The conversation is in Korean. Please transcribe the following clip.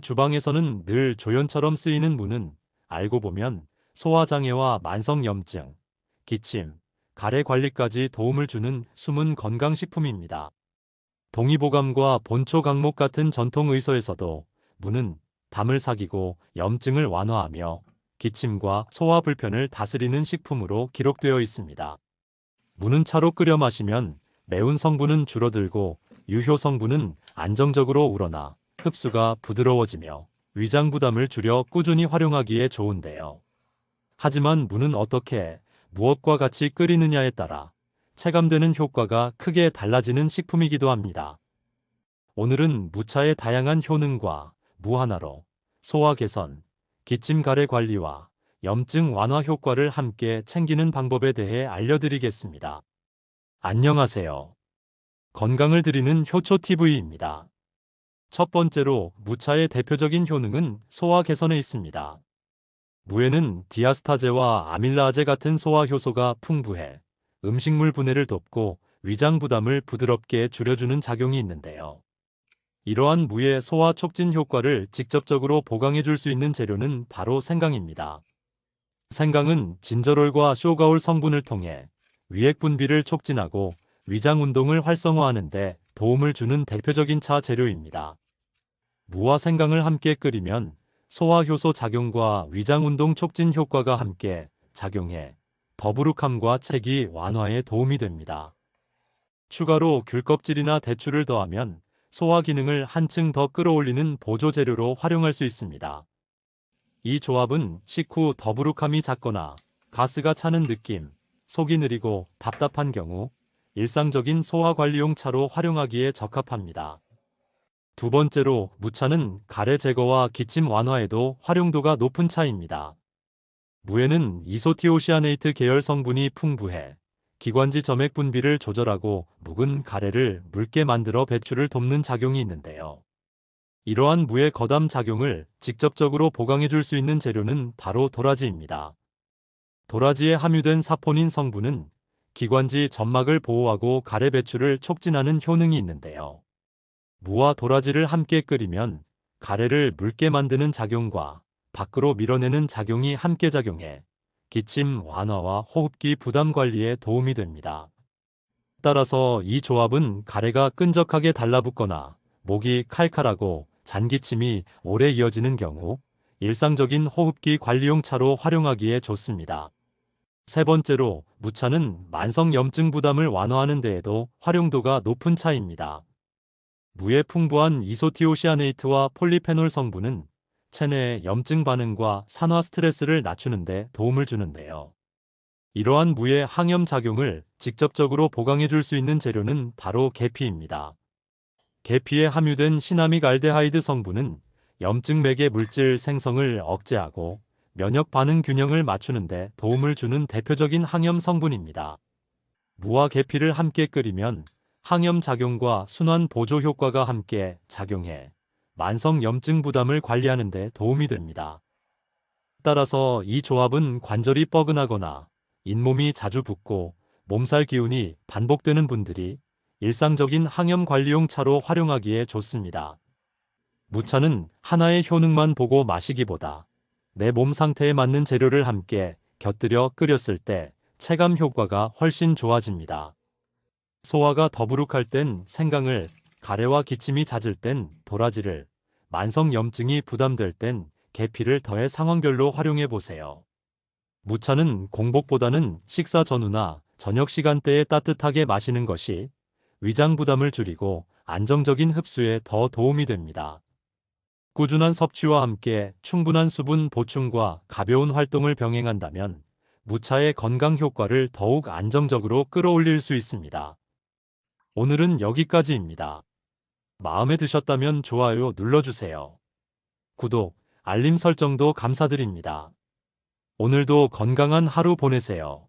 주방에서는 늘 조연처럼 쓰이는 무는 알고 보면 소화장애와 만성염증, 기침, 가래 관리까지 도움을 주는 숨은 건강식품입니다. 동의보감과 본초 강목 같은 전통 의서에서도 무는 담을 사귀고 염증을 완화하며 기침과 소화 불편을 다스리는 식품으로 기록되어 있습니다. 무는 차로 끓여 마시면 매운 성분은 줄어들고 유효 성분은 안정적으로 우러나 흡수가 부드러워지며 위장 부담을 줄여 꾸준히 활용하기에 좋은데요. 하지만 무는 어떻게, 무엇과 같이 끓이느냐에 따라 체감되는 효과가 크게 달라지는 식품이기도 합니다. 오늘은 무차의 다양한 효능과 무 하나로 소화 개선, 기침 가래 관리와 염증 완화 효과를 함께 챙기는 방법에 대해 알려드리겠습니다. 안녕하세요. 건강을 드리는 효초TV입니다. 첫 번째로 무차의 대표적인 효능은 소화 개선에 있습니다. 무에는 디아스타제와 아밀라아제 같은 소화 효소가 풍부해 음식물 분해를 돕고 위장 부담을 부드럽게 줄여주는 작용이 있는데요. 이러한 무의 소화 촉진 효과를 직접적으로 보강해 줄 수 있는 재료는 바로 생강입니다. 생강은 진저롤과 쇼가올 성분을 통해 위액 분비를 촉진하고 위장 운동을 활성화하는 데 도움을 주는 대표적인 차 재료입니다. 무와 생강을 함께 끓이면 소화 효소 작용과 위장 운동 촉진 효과가 함께 작용해 더부룩함과 체기 완화에 도움이 됩니다. 추가로 귤껍질이나 대추를 더하면 소화 기능을 한층 더 끌어올리는 보조 재료로 활용할 수 있습니다. 이 조합은 식후 더부룩함이 잦거나 가스가 차는 느낌, 속이 느리고 답답한 경우 일상적인 소화 관리용 차로 활용하기에 적합합니다. 두 번째로 무차는 가래 제거와 기침 완화에도 활용도가 높은 차입니다. 무에는 이소티오시아네이트 계열 성분이 풍부해 기관지 점액 분비를 조절하고 묵은 가래를 묽게 만들어 배출을 돕는 작용이 있는데요. 이러한 무의 거담 작용을 직접적으로 보강해 줄 수 있는 재료는 바로 도라지입니다. 도라지에 함유된 사포닌 성분은 기관지 점막을 보호하고 가래 배출을 촉진하는 효능이 있는데요. 무와 도라지를 함께 끓이면 가래를 묽게 만드는 작용과 밖으로 밀어내는 작용이 함께 작용해 기침 완화와 호흡기 부담 관리에 도움이 됩니다. 따라서 이 조합은 가래가 끈적하게 달라붙거나 목이 칼칼하고 잔기침이 오래 이어지는 경우 일상적인 호흡기 관리용 차로 활용하기에 좋습니다. 세 번째로 무차는 만성염증 부담을 완화하는 데에도 활용도가 높은 차입니다. 무의 풍부한 이소티오시아네이트와 폴리페놀 성분은 체내의 염증 반응과 산화 스트레스를 낮추는 데 도움을 주는데요. 이러한 무의 항염 작용을 직접적으로 보강해 줄 수 있는 재료는 바로 계피입니다. 계피에 함유된 시나믹 알데하이드 성분은 염증 매개 물질 생성을 억제하고 면역 반응 균형을 맞추는 데 도움을 주는 대표적인 항염 성분입니다. 무와 계피를 함께 끓이면 항염 작용과 순환 보조 효과가 함께 작용해 만성 염증 부담을 관리하는 데 도움이 됩니다. 따라서 이 조합은 관절이 뻐근하거나 잇몸이 자주 붓고 몸살 기운이 반복되는 분들이 일상적인 항염 관리용 차로 활용하기에 좋습니다. 무차는 하나의 효능만 보고 마시기보다 내 몸 상태에 맞는 재료를 함께 곁들여 끓였을 때 체감 효과가 훨씬 좋아집니다. 소화가 더부룩할 땐 생강을, 가래와 기침이 잦을 땐 도라지를, 만성염증이 부담될 땐 계피를 더해 상황별로 활용해 보세요. 무차는 공복보다는 식사 전후나 저녁 시간대에 따뜻하게 마시는 것이 위장 부담을 줄이고 안정적인 흡수에 더 도움이 됩니다. 꾸준한 섭취와 함께 충분한 수분 보충과 가벼운 활동을 병행한다면 무차의 건강 효과를 더욱 안정적으로 끌어올릴 수 있습니다. 오늘은 여기까지입니다. 마음에 드셨다면 좋아요 눌러주세요. 구독, 알림 설정도 감사드립니다. 오늘도 건강한 하루 보내세요.